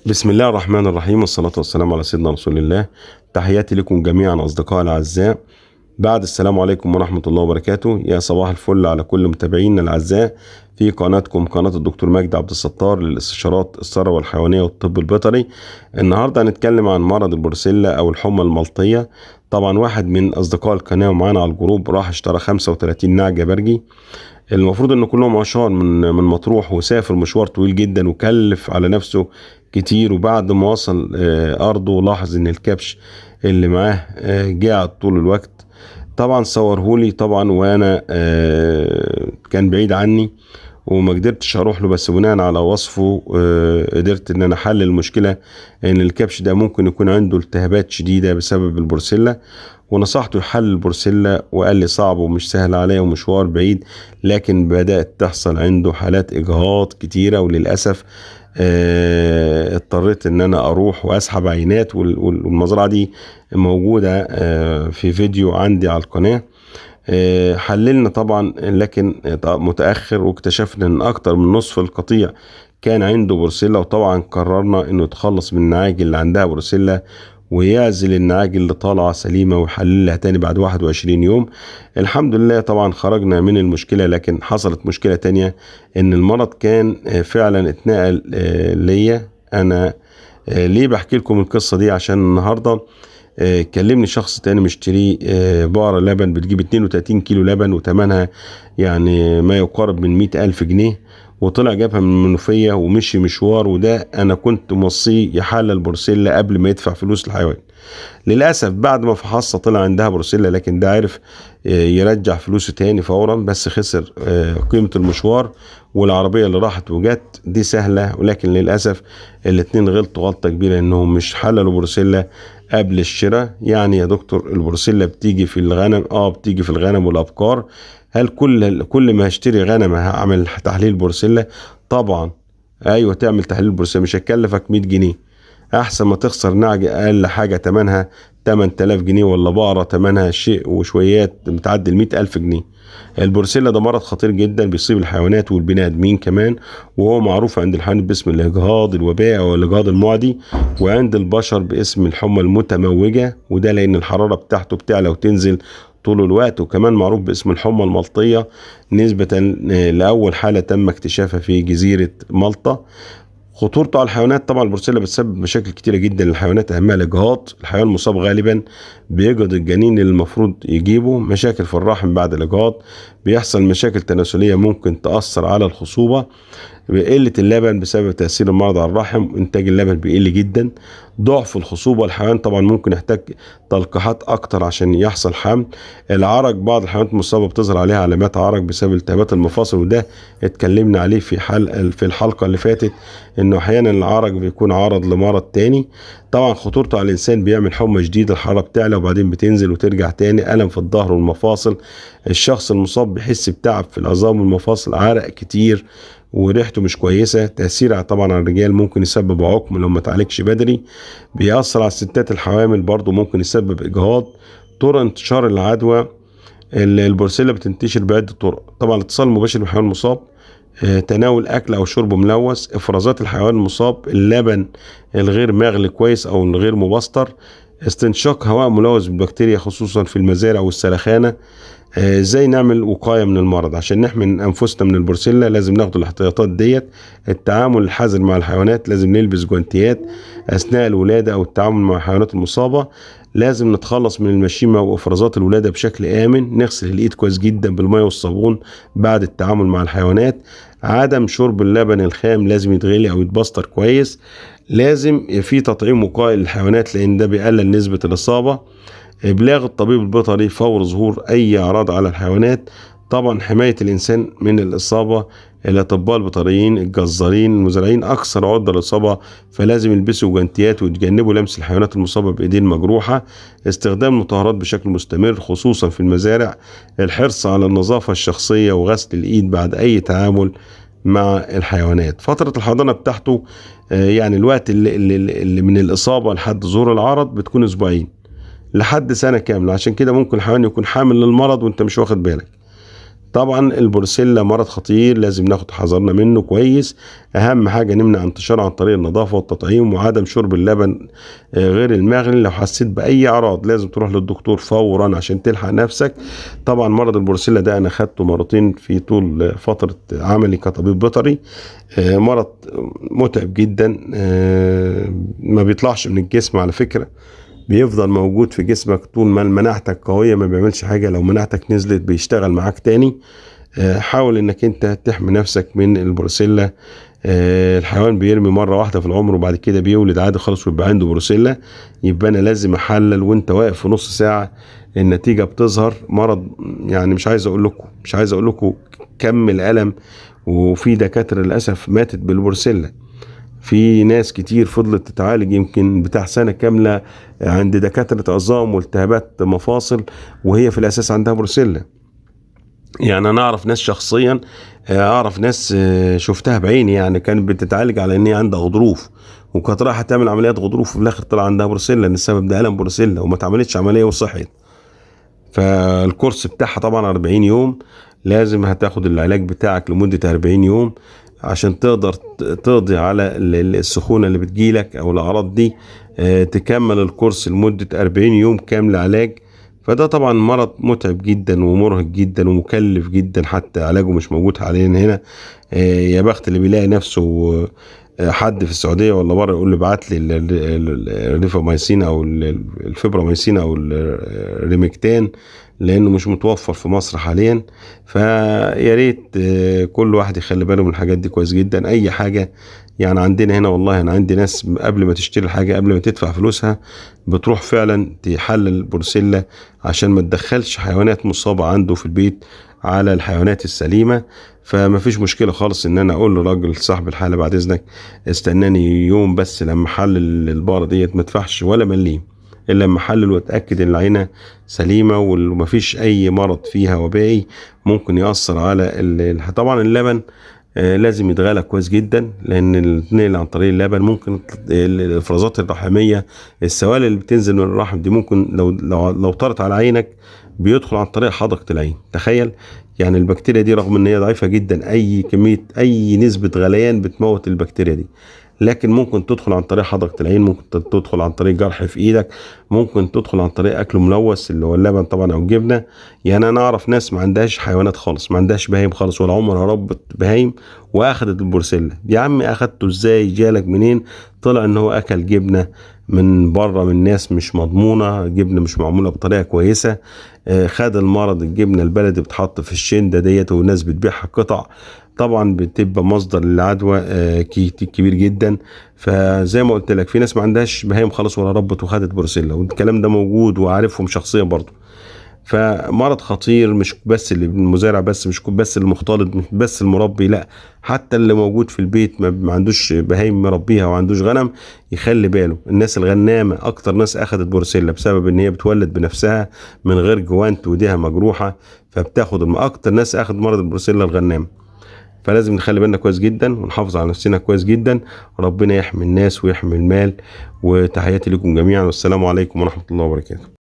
بسم الله الرحمن الرحيم، والصلاة والسلام على سيدنا رسول الله. تحياتي لكم جميعا أصدقائي الأعزاء. بعد السلام عليكم ورحمة الله وبركاته. يا صباح الفل على كل متابعينا الأعزاء في قناتكم، قناة الدكتور مجدي عبد الستار للاستشارات الثروة الحيوانية والطب البيطري. النهاردة هنتكلم عن مرض البروسيلا أو الحمى الملطية. طبعا واحد من أصدقاء القناة ومعانا على الجروب راح اشترى 35 نعجة برجي. المفروض ان كلهم عشار من مطروح، وسافر مشوار طويل جدا وكلف على نفسه كتير. وبعد ما وصل ارضه لاحظ ان الكبش اللي معاه قاعد طول الوقت. طبعا صورهولي طبعا، وانا كان بعيد عني وما قدرتش اروح له، بس بناء على وصفه قدرت ان انا احل المشكله. ان الكبش ده ممكن يكون عنده التهابات شديده بسبب البروسيلا، ونصحته يحل البروسيلا وقال لي صعب ومش سهل عليا ومشوار بعيد. لكن بدأت تحصل عنده حالات إجهاض كتيرة، وللأسف اضطريت ان انا اروح واسحب عينات، والمزرعة دي موجودة في فيديو عندي على القناة. حللنا طبعا، لكن متأخر، واكتشفنا ان اكتر من نصف القطيع كان عنده بروسيلا. وطبعا قررنا انه يتخلص من النعاج اللي عندها بروسيلا، ويعزل النعاج اللي طالعة سليمة ويحللها تاني بعد 21 يوم. الحمد لله طبعا خرجنا من المشكلة، لكن حصلت مشكلة تانية، ان المرض كان فعلا اتنقل ليا انا. ليه بحكي لكم القصة دي؟ عشان النهاردة كلمني شخص تاني مشتري بقرة لبن بتجيب 32 كيلو لبن، وتمنها يعني ما يقارب من 100,000 جنيه، وطلع جابها من المنوفية ومشي مشوار. وده أنا كنت موصيه يحلل بروسيلا قبل ما يدفع فلوس الحيوان. للأسف بعد ما فحصها طلع عندها بروسيلا، لكن ده عرف يرجع فلوسه تاني فورا، بس خسر قيمة المشوار. والعربية اللي راحت وجت دي سهلة، ولكن للأسف الاتنين غلطوا غلطة كبيرة، انهم مش حللوا بروسيلا قبل الشراء. يعني يا دكتور البروسيلا بتيجي في الغنم؟ بتيجي في الغنم والأبقار. هل كل ما هشتري غنم هعمل تحليل بروسيلا؟ طبعا ايوه، تعمل تحليل بروسيلا، مش هيكلفك 100 جنيه. احسن ما تخسر نعجة اقل حاجة تمنها 8000 جنيه، ولا بقرة تمنها شيء وشويات بتعدي 100,000 جنيه. البروسيلا ده مرض خطير جدا، بيصيب الحيوانات والبني ادمين كمان، وهو معروف عند الحيوانات باسم الاجهاض الوبائي او الاجهاض المعدي، وعند البشر باسم الحمى المتموجة، وده لان الحرارة بتاعته بتعلى وتنزل طول الوقت. وكمان معروف باسم الحمى الملطية نسبة لأول حالة تم اكتشافها في جزيرة مالطا. خطورته على الحيوانات، طبعا البروسيلا بتسبب مشاكل كتيرة جدا للحيوانات، أهمها الإجهاض. الحيوان المصاب غالبا بيجهض الجنين اللي المفروض يجيبه، مشاكل في الرحم بعد الإجهاض، بيحصل مشاكل تناسلية ممكن تأثر على الخصوبة، قلة اللبن بسبب تأثير المرض على الرحم، إنتاج اللبن بيقل جدا، ضعف الخصوبة. الحيوان طبعا ممكن يحتاج تلقيحات أكتر عشان يحصل حمل. العرج، بعض الحيوانات المصابة بتظهر عليها علامات عرج بسبب التهابات المفاصل، وده اتكلمنا عليه في الحلقة اللي فاتت، إنه أحيانا العرج بيكون عرض لمرض تاني. طبعا خطورته على الإنسان، بيعمل حمى شديدة، الحرارة بتعلى وبعدين بتنزل وترجع تاني، ألم في الظهر والمفاصل. الشخص المصاب بيحس بتعب في العظام والمفاصل، عرق كتير، وريحته مش كويسة. تأثيرها طبعا على الرجال ممكن يسبب عقم لو ما تعالجش بدري. بيأثر على الستات الحوامل، برضو ممكن يسبب إجهاض. طرق انتشار العدوى، البروسيلا بتنتشر بعدة طرق. طبعا الاتصال المباشر بالحيوان المصاب، تناول أكل أو شرب ملوث، إفرازات الحيوان المصاب، اللبن الغير مغلي كويس أو الغير مبستر، استنشاق هواء ملوث بالبكتيريا خصوصا في المزارع والسلخانة. ازاي نعمل وقاية من المرض؟ عشان نحمي انفسنا من البروسيلا لازم ناخد الاحتياطات ديت. التعامل الحذر مع الحيوانات، لازم نلبس جوانتيات اثناء الولادة او التعامل مع الحيوانات المصابة. لازم نتخلص من المشيمة وافرازات الولادة بشكل امن. نغسل الايد كويس جدا بالماء والصابون بعد التعامل مع الحيوانات. عدم شرب اللبن الخام، لازم يتغلي او يتبستر كويس. لازم في تطعيم وقائي للحيوانات لان ده بيقلل نسبة الاصابة. إبلاغ الطبيب البيطري فور ظهور أي أعراض على الحيوانات. طبعا حماية الإنسان من الإصابة، الأطباء البيطريين، الجزارين، المزارعين أكثر عرضة للإصابة، فلازم يلبسوا جوانتيات ويتجنبوا لمس الحيوانات المصابة بإيدين مجروحة. استخدام المطهرات بشكل مستمر خصوصا في المزارع. الحرص على النظافة الشخصية وغسل الإيد بعد أي تعامل مع الحيوانات. فترة الحضانة بتاعته يعني الوقت اللي من الإصابة لحد ظهور العرض بتكون أسبوعين لحد سنة كاملة. عشان كده ممكن الحيوان يكون حامل للمرض وانت مش واخد بالك. طبعا البروسيلا مرض خطير لازم ناخد حذرنا منه كويس. اهم حاجه نمنع انتشاره عن طريق النظافه والتطعيم وعدم شرب اللبن غير المغلي. لو حسيت باي اعراض لازم تروح للدكتور فورا عشان تلحق نفسك. طبعا مرض البروسيلا ده انا خدته مرتين في طول فتره عملي كطبيب بيطري. مرض متعب جدا، ما بيطلعش من الجسم على فكره، بيفضل موجود في جسمك طول ما مناعتك قوية، ما بيعملش حاجة. لو مناعتك نزلت بيشتغل معاك تاني. حاول انك انت تحمي نفسك من البروسيلا. الحيوان بيرمي مرة واحدة في العمر وبعد كده بيولد عادي خالص ويبقى عنده بروسيلا، يبقى انا لازم احلل وانت واقف في نص ساعة النتيجة بتظهر. مرض يعني مش عايز اقول لكم كم الألم، وفي دكاترة للأسف ماتت بالبروسيلا. في ناس كتير فضلت تتعالج يمكن بتاع سنة كاملة عند دكاترة عظام والتهابات مفاصل وهي في الأساس عندها بروسيلا. يعني أنا أعرف ناس شخصيا، أعرف ناس شفتها بعيني، يعني كانت بتتعالج على إن هي عندها غضروف، وكانت رايحة تعمل عمليات غضروف وفي الآخر طلع عندها بروسيلا إن السبب ده ألم بروسيلا، وما اتعملتش عملية وصحت. فالكورس بتاعها طبعا 40 يوم، لازم هتاخد العلاج بتاعك لمدة 40 يوم عشان تقدر تقضي على السخونة اللي بتجيلك او الاعراض دي. تكمل الكورس لمدة 40 يوم كامل علاج. فده طبعا مرض متعب جدا ومرهق جدا ومكلف جدا، حتى علاجه مش موجود حاليا هنا. يا بخت اللي بيلاقي نفسه حد في السعوديه ولا بره يقول له ابعت لي الريفاميسين او الفيبراميسين او الريمكتان، لانه مش متوفر في مصر حاليا. فيا ريت كل واحد يخلي باله من الحاجات دي كويس جدا. اي حاجه يعني عندنا هنا، والله انا عندي ناس قبل ما تشتري الحاجه قبل ما تدفع فلوسها بتروح فعلا تحلل بروسيلا عشان ما تدخلش حيوانات مصابه عنده في البيت على الحيوانات السليمه. فما فيش مشكله خالص ان انا اقول لراجل صاحب الحاله بعد اذنك استناني يوم بس لما احلل البقره ديت، ما ادفعش ولا مليم الا لما احلل واتاكد ان العينه سليمه ومفيش اي مرض فيها وبائي ممكن ياثر على طبعا اللبن لازم يتغلى كويس جدا، لان النقل عن طريق اللبن ممكن الافرازات الرحميه، السوائل اللي بتنزل من الرحم دي ممكن لو طارت على عينك بيدخل عن طريق حدقه العين. تخيل يعني البكتيريا دي رغم ان هي ضعيفه جدا، اي نسبه غليان بتموت البكتيريا دي، لكن ممكن تدخل عن طريق حدقة العين، ممكن تدخل عن طريق جرح في ايدك، ممكن تدخل عن طريق اكل ملوث اللي هو اللبن طبعا او الجبنه. يعني انا اعرف ناس ما عندهاش حيوانات خالص، ما عندهاش بهايم خالص ولا عمرها ربت بهايم واخدت البروسيلا. يا عم اخدته ازاي؟ جالك منين؟ طلع ان هو اكل جبنه من بره من ناس مش مضمونه، جبنه مش معموله بطريقه كويسه. خد المرض. الجبنه البلدي بتحط في الشنده ديت والناس بتبيعها قطع، طبعا بتبقى مصدر للعدوى كبير جدا. فزي ما قلت لك في ناس ما عندهاش بهايم خالص ولا ربت وخدت بروسيلا، والكلام ده موجود وعارفهم شخصيا برضو. فمرض خطير، مش بس اللي المزارع بس، مش بس المختلط، مش بس المربي، لا حتى اللي موجود في البيت ما عندوش بهايم مربيها وعندوش غنم يخلي باله. الناس الغنامة اكتر ناس اخدت بروسيلا بسبب ان هي بتولد بنفسها من غير جوانت وديها مجروحة، فبتاخد اكتر ناس اخد مرض البروسيلا الغنام. فلازم نخلي بالنا كويس جدا ونحافظ على نفسنا كويس جدا. ربنا يحمي الناس ويحمي المال. وتحياتي لكم جميعا، والسلام عليكم ورحمة الله وبركاته.